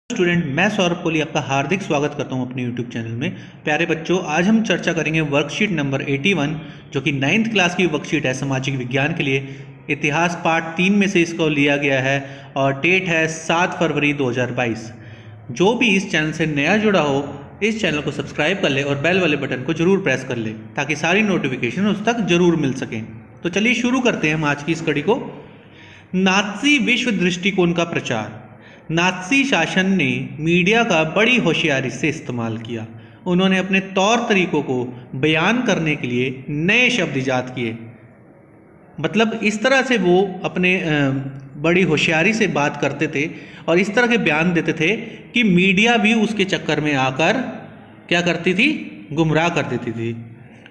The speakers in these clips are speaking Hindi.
स्टूडेंट, मैं सौरभ कोहली आपका हार्दिक स्वागत करता हूं अपने यूट्यूब चैनल में। प्यारे बच्चों, आज हम चर्चा करेंगे वर्कशीट नंबर 81 जो कि 9th क्लास की वर्कशीट है सामाजिक विज्ञान के लिए। इतिहास पार्ट 3 में से इसको लिया गया है और डेट है 7 फरवरी 2022। जो भी इस चैनल से नया जुड़ा हो इस चैनल को सब्सक्राइब कर ले और बेल वाले बटन को जरूर प्रेस कर ले ताकि सारी नोटिफिकेशन उस तक जरूर मिल सकें। तो चलिए शुरू करते हैं हम आज की इस कड़ी को। नात्सी विश्व दृष्टिकोण का प्रचार। नात्सी शासन ने मीडिया का बड़ी होशियारी से इस्तेमाल किया। उन्होंने अपने तौर तरीकों को बयान करने के लिए नए शब्द इजाद किए। मतलब इस तरह से वो अपने बड़ी होशियारी से बात करते थे और इस तरह के बयान देते थे कि मीडिया भी उसके चक्कर में आकर क्या करती थी, गुमराह कर देती थी।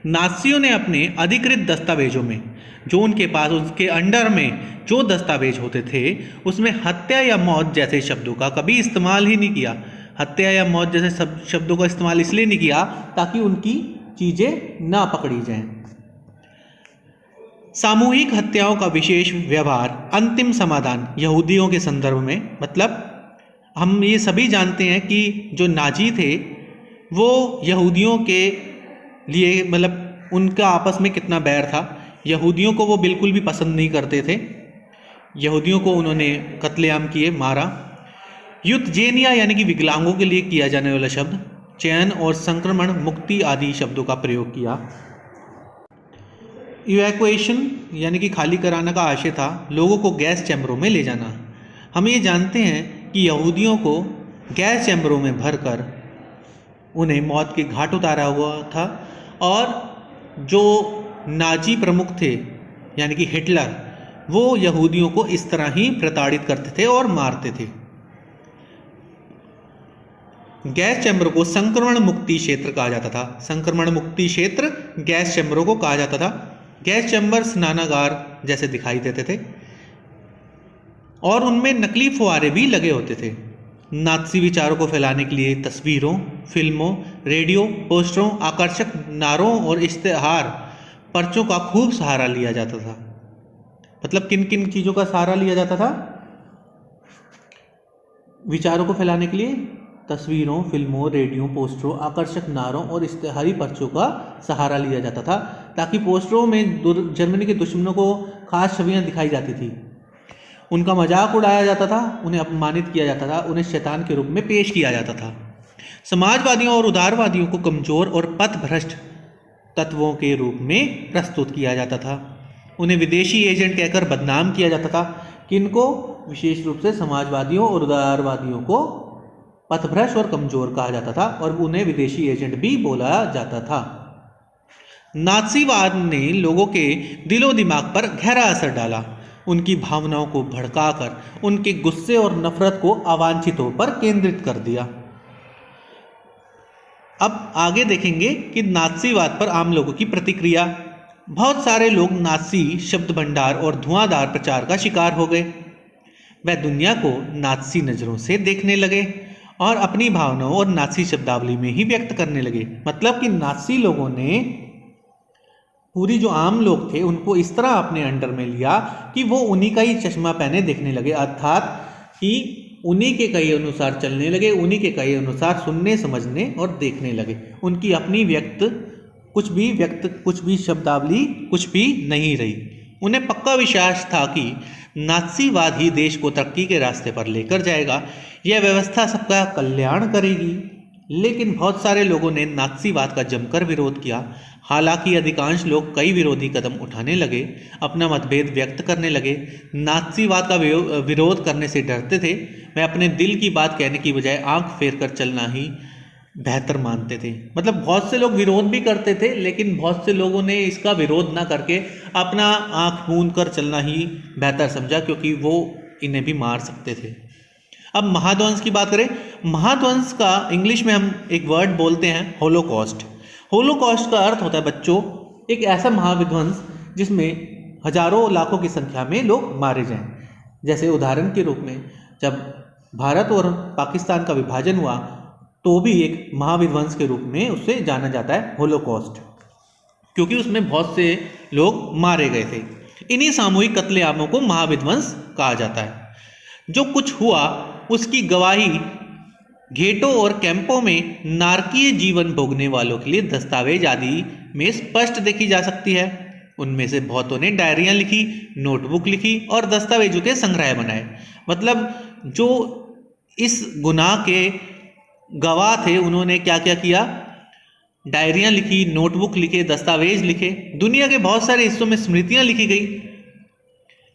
नात्सियों ने अपने अधिकृत दस्तावेजों में, जो उनके पास उसके अंडर में जो दस्तावेज होते थे, उसमें हत्या या मौत जैसे शब्दों का कभी इस्तेमाल ही नहीं किया। हत्या या मौत जैसे शब्दों का इस्तेमाल इसलिए नहीं किया ताकि उनकी चीज़ें ना पकड़ी जाएं। सामूहिक हत्याओं का विशेष व्यवहार, अंतिम समाधान यहूदियों के संदर्भ में। मतलब हम ये सभी जानते हैं कि जो नाजी थे वो यहूदियों के लिए, मतलब उनका आपस में कितना बैर था। यहूदियों को वो बिल्कुल भी पसंद नहीं करते थे। यहूदियों को उन्होंने कत्लेआम किए, मारा। युद्धजेनिया यानी कि विकलांगों के लिए किया जाने वाला शब्द, चयन और संक्रमण मुक्ति आदि शब्दों का प्रयोग किया। इवैक्यूएशन यानी कि खाली कराना का आशय था लोगों को गैस चैम्बरों में ले जाना। हम ये जानते हैं कि यहूदियों को गैस चैम्बरों में भरकर उन्हें मौत के घाट उतारा हुआ था और जो नाजी प्रमुख थे यानी कि हिटलर, वो यहूदियों को इस तरह ही प्रताड़ित करते थे और मारते थे। गैस चैम्बर को संक्रमण मुक्ति क्षेत्र कहा जाता था। संक्रमण मुक्ति क्षेत्र गैस चैम्बरों को कहा जाता था। गैस चैम्बर स्नानागार जैसे दिखाई देते थे और उनमें नकली फुहारे भी लगे होते थे। नात्सी विचारों को फैलाने के लिए तस्वीरों, फिल्मों, रेडियो, पोस्टरों, आकर्षक नारों और इश्तेहार पर्चों का खूब सहारा लिया जाता था। मतलब किन किन चीज़ों का सहारा लिया जाता था विचारों को फैलाने के लिए? तस्वीरों, फिल्मों, रेडियो, पोस्टरों, आकर्षक नारों और इश्तेहारी पर्चों का सहारा लिया जाता था ताकि पोस्टरों में जर्मनी के दुश्मनों को खास छवियां दिखाई जाती थी, उनका मजाक उड़ाया जाता था, उन्हें अपमानित किया जाता था, उन्हें शैतान के रूप में पेश किया जाता था। समाजवादियों और उदारवादियों को कमजोर और पथभ्रष्ट तत्वों के रूप में प्रस्तुत किया जाता था। उन्हें विदेशी एजेंट कहकर बदनाम किया जाता था। किनको? विशेष रूप से समाजवादियों और उदारवादियों को पथभ्रष्ट और कमजोर कहा जाता था और उन्हें विदेशी एजेंट भी बोला जाता था। नात्सीवाद ने लोगों के दिलो दिमाग पर गहरा असर डाला, उनकी भावनाओं को भड़काकर उनके गुस्से और नफरत को अवांछितों पर केंद्रित कर दिया। अब आगे देखेंगे कि नात्सीवाद पर आम लोगों की प्रतिक्रिया। बहुत सारे लोग नात्सी शब्द भंडार और धुआंधार प्रचार का शिकार हो गए। वह दुनिया को नात्सी नज़रों से देखने लगे और अपनी भावनाओं और नात्सी शब्दावली में ही व्यक्त करने लगे। मतलब कि नात्सी लोगों ने पूरी जो आम लोग थे उनको इस तरह अपने अंडर में लिया कि वो उन्हीं का ही चश्मा पहने देखने लगे, अर्थात कि उन्हीं के कहे अनुसार चलने लगे, उन्हीं के कहे अनुसार सुनने, समझने और देखने लगे। उनकी अपनी कुछ भी शब्दावली कुछ भी नहीं रही। उन्हें पक्का विश्वास था कि नात्सीवाद ही देश को तरक्की के रास्ते पर लेकर जाएगा, यह व्यवस्था सबका कल्याण करेगी। लेकिन बहुत सारे लोगों ने नात्सीवाद का जमकर विरोध किया। हालांकि अधिकांश लोग कई विरोधी कदम उठाने लगे, अपना मतभेद व्यक्त करने लगे, नात्सीवाद का विरोध करने से डरते थे। वे अपने दिल की बात कहने की बजाय आंख फेर कर चलना ही बेहतर मानते थे। मतलब बहुत से लोग विरोध भी करते थे लेकिन बहुत से लोगों ने इसका विरोध ना करके अपना आंख मूंद कर चलना ही बेहतर समझा, क्योंकि वो इन्हें भी मार सकते थे। अब महाध्वंस की बात करें। महाध्वंस का इंग्लिश में हम एक वर्ड बोलते हैं होलोकॉस्ट। होलोकॉस्ट का अर्थ होता है बच्चों एक ऐसा महाविध्वंस जिसमें हजारों लाखों की संख्या में लोग मारे जाएं। जैसे उदाहरण के रूप में जब भारत और पाकिस्तान का विभाजन हुआ तो भी एक महाविध्वंस के रूप में उसे जाना जाता है, होलोकॉस्ट, क्योंकि उसमें बहुत से लोग मारे गए थे। इन्हीं सामूहिक कत्लेआमों को महाविध्वंस कहा जाता है। जो कुछ हुआ उसकी गवाही घेटों और कैंपों में नारकीय जीवन भोगने वालों के लिए दस्तावेज आदि में स्पष्ट देखी जा सकती है। उनमें से बहुतों ने डायरियां लिखी, नोटबुक लिखी और दस्तावेजों के संग्रह बनाए। मतलब जो इस गुनाह के गवाह थे उन्होंने क्या क्या किया, डायरियां लिखी, नोटबुक लिखे, दस्तावेज लिखे। दुनिया के बहुत सारे हिस्सों में स्मृतियां लिखी गई,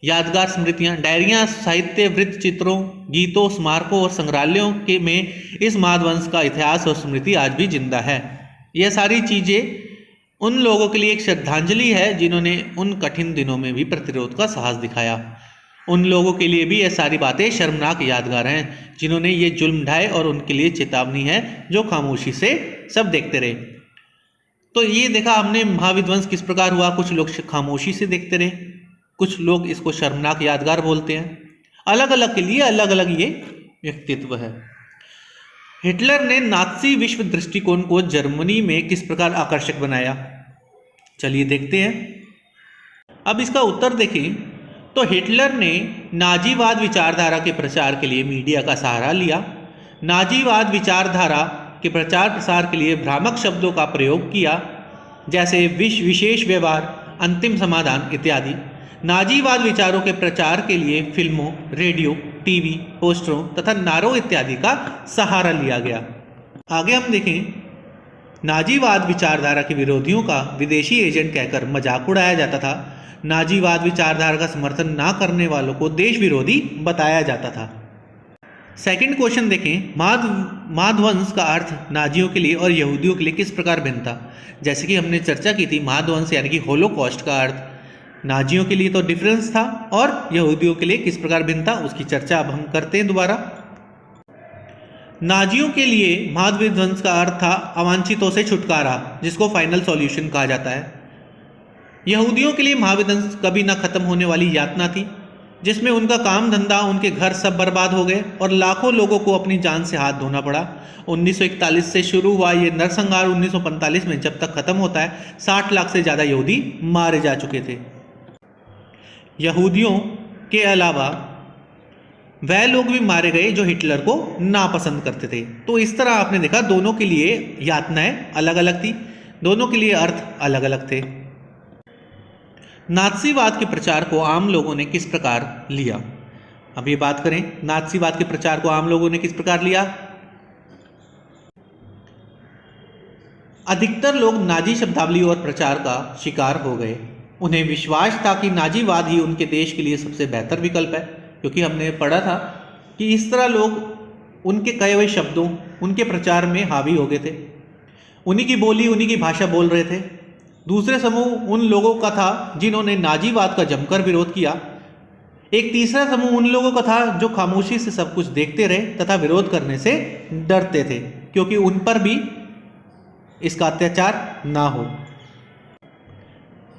यादगार स्मृतियां। डायरियां साहित्य, वृत्त चित्रों, गीतों, स्मारकों और संग्रहालयों के में इस माधवंश का इतिहास और स्मृति आज भी जिंदा है। यह सारी चीजें उन लोगों के लिए एक श्रद्धांजलि है जिन्होंने उन कठिन दिनों में भी प्रतिरोध का साहस दिखाया। उन लोगों के लिए भी ये सारी बातें शर्मनाक यादगार हैं जिन्होंने ये जुल्म ढाए, और उनके लिए चेतावनी है जो खामोशी से सब देखते रहे। तो ये देखा हमने महाविध्वंस किस प्रकार हुआ। कुछ लोग खामोशी से देखते रहे, कुछ लोग इसको शर्मनाक यादगार बोलते हैं। अलग अलग के लिए अलग अलग ये व्यक्तित्व है। हिटलर ने नात्सी विश्व दृष्टिकोण को जर्मनी में किस प्रकार आकर्षक बनाया, चलिए देखते हैं। अब इसका उत्तर देखें तो हिटलर ने नाजीवाद विचारधारा के प्रचार के लिए मीडिया का सहारा लिया। नाजीवाद विचारधारा के प्रचार प्रसार के लिए भ्रामक शब्दों का प्रयोग किया, जैसे विशेष व्यवहार, अंतिम समाधान इत्यादि। नाजीवाद विचारों के प्रचार के लिए फिल्मों, रेडियो, टीवी, पोस्टरों तथा नारों इत्यादि का सहारा लिया गया। आगे हम देखें, नाजीवाद विचारधारा के विरोधियों का विदेशी एजेंट कहकर मजाक उड़ाया जाता था। नाजीवाद विचारधारा का समर्थन ना करने वालों को देश विरोधी बताया जाता था। सेकंड क्वेश्चन देखें, माधवंश का अर्थ नाजियों के लिए और यहूदियों के लिए किस प्रकार भिन्न था। जैसे कि हमने चर्चा की थी, माधवंश यानी कि होलोकॉस्ट का अर्थ नाजियों के लिए तो डिफरेंस था और यहूदियों के लिए किस प्रकार भिन्न था, उसकी चर्चा अब हम करते हैं दोबारा। नाजियों के लिए महाविध्वंस का अर्थ था अवांछितों से छुटकारा, जिसको फाइनल सॉल्यूशन कहा जाता है। यहूदियों के लिए महाविध्वंस कभी ना खत्म होने वाली यातना थी, जिसमें उनका काम धंधा, उनके घर सब बर्बाद हो गए और लाखों लोगों को अपनी जान से हाथ धोना पड़ा। 1941 से शुरू हुआ ये नरसंहार 1945 में जब तक खत्म होता है 60 लाख से ज़्यादा यहूदी मारे जा चुके थे। यहूदियों के अलावा वह लोग भी मारे गए जो हिटलर को नापसंद करते थे। तो इस तरह आपने देखा दोनों के लिए यातनाएं अलग अलग थी, दोनों के लिए अर्थ अलग अलग थे। नात्सीवाद के प्रचार को आम लोगों ने किस प्रकार लिया। अब ये बात करें, नात्सीवाद के प्रचार को आम लोगों ने किस प्रकार लिया। अधिकतर लोग नाजी शब्दावली और प्रचार का शिकार हो गए। उन्हें विश्वास था कि नाजीवाद ही उनके देश के लिए सबसे बेहतर विकल्प है, क्योंकि हमने पढ़ा था कि इस तरह लोग उनके कहे हुए शब्दों, उनके प्रचार में हावी हो गए थे। उन्हीं की बोली, उन्हीं की भाषा बोल रहे थे। दूसरे समूह उन लोगों का था जिन्होंने नाजीवाद का जमकर विरोध किया। एक तीसरा समूह उन लोगों का था जो खामोशी से सब कुछ देखते रहे तथा विरोध करने से डरते थे, क्योंकि उन पर भी इसका अत्याचार ना हो।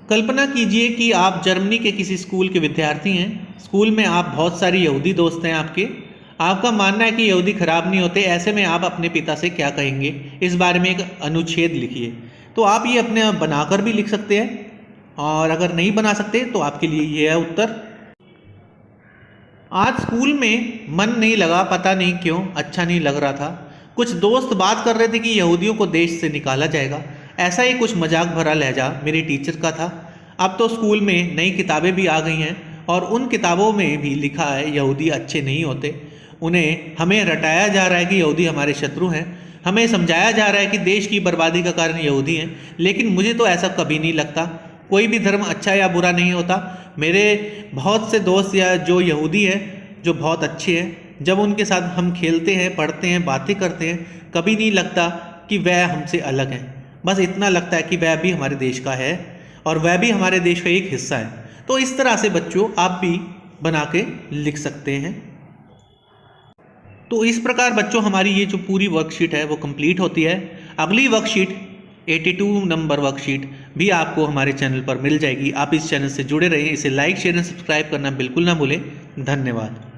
कल्पना कीजिए कि आप जर्मनी के किसी स्कूल के विद्यार्थी हैं। स्कूल में आप बहुत सारे यहूदी दोस्त हैं आपका मानना है कि यहूदी खराब नहीं होते। ऐसे में आप अपने पिता से क्या कहेंगे, इस बारे में एक अनुच्छेद लिखिए। तो आप ये अपने बनाकर भी लिख सकते हैं, और अगर नहीं बना सकते तो आपके लिए ये है उत्तर। आज स्कूल में मन नहीं लगा, पता नहीं क्यों, अच्छा नहीं लग रहा था। कुछ दोस्त बात कर रहे थे कि यहूदियों को देश से निकाला जाएगा। ऐसा ही कुछ मजाक भरा लहजा मेरे टीचर का था। अब तो स्कूल में नई किताबें भी आ गई हैं और उन किताबों में भी लिखा है यहूदी अच्छे नहीं होते। हमें रटाया जा रहा है कि यहूदी हमारे शत्रु हैं। हमें समझाया जा रहा है कि देश की बर्बादी का कारण यहूदी हैं। लेकिन मुझे तो ऐसा कभी नहीं लगता। कोई भी धर्म अच्छा या बुरा नहीं होता। मेरे बहुत से दोस्त या जो यहूदी हैं जो बहुत अच्छे हैं, जब उनके साथ हम खेलते हैं, पढ़ते हैं, बातें करते हैं, कभी नहीं लगता कि वह हमसे अलग हैं। बस इतना लगता है कि वह भी हमारे देश का है और वह भी हमारे देश का एक हिस्सा है। तो इस तरह से बच्चों आप भी बना के लिख सकते हैं। तो इस प्रकार बच्चों हमारी ये जो पूरी वर्कशीट है वो कंप्लीट होती है। अगली वर्कशीट 82 नंबर वर्कशीट भी आपको हमारे चैनल पर मिल जाएगी। आप इस चैनल से जुड़े रहें, इसे लाइक, शेयर एंड सब्सक्राइब करना बिल्कुल ना भूलें। धन्यवाद।